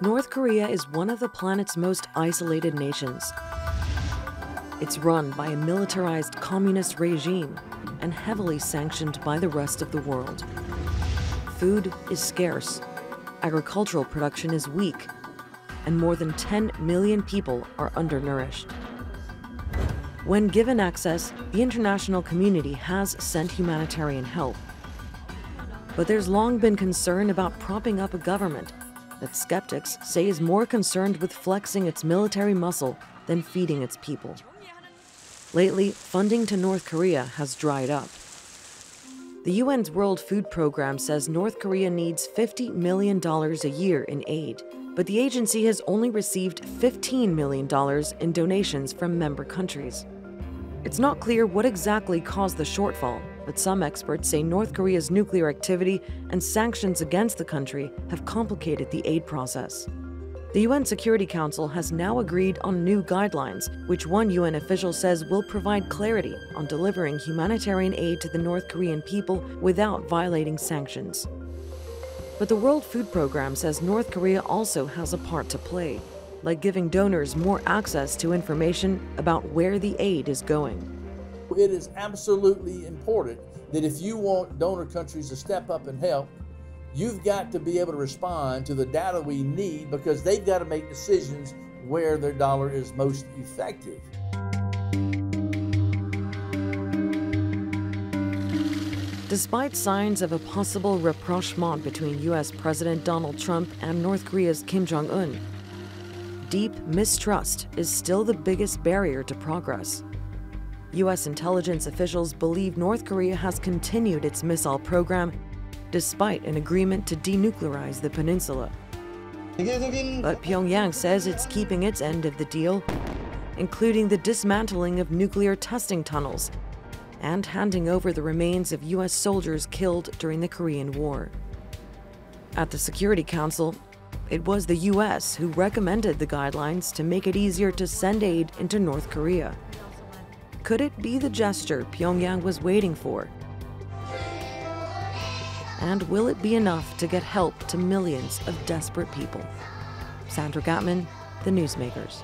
North Korea is one of the planet's most isolated nations. It's run by a militarized communist regime and heavily sanctioned by the rest of the world. Food is scarce, agricultural production is weak, and more than 10 million people are undernourished. When given access, the international community has sent humanitarian help. But there's long been concern about propping up a government that skeptics say is more concerned with flexing its military muscle than feeding its people. Lately, funding to North Korea has dried up. The UN's World Food Program says North Korea needs $50 million a year in aid, but the agency has only received $15 million in donations from member countries. It's not clear what exactly caused the shortfall, but some experts say North Korea's nuclear activity and sanctions against the country have complicated the aid process. The UN Security Council has now agreed on new guidelines, which one UN official says will provide clarity on delivering humanitarian aid to the North Korean people without violating sanctions. But the World Food Program says North Korea also has a part to play, like giving donors more access to information about where the aid is going. It is absolutely important that if you want donor countries to step up and help, you've got to be able to respond to the data we need, because they've got to make decisions where their dollar is most effective. Despite signs of a possible rapprochement between U.S. President Donald Trump and North Korea's Kim Jong-un, deep mistrust is still the biggest barrier to progress. U.S. intelligence officials believe North Korea has continued its missile program despite an agreement to denuclearize the peninsula. But Pyongyang says it's keeping its end of the deal, including the dismantling of nuclear testing tunnels and handing over the remains of U.S. soldiers killed during the Korean War. At the Security Council, it was the U.S. who recommended the guidelines to make it easier to send aid into North Korea. Could it be the gesture Pyongyang was waiting for? And will it be enough to get help to millions of desperate people? Sandra Gathmann, The Newsmakers.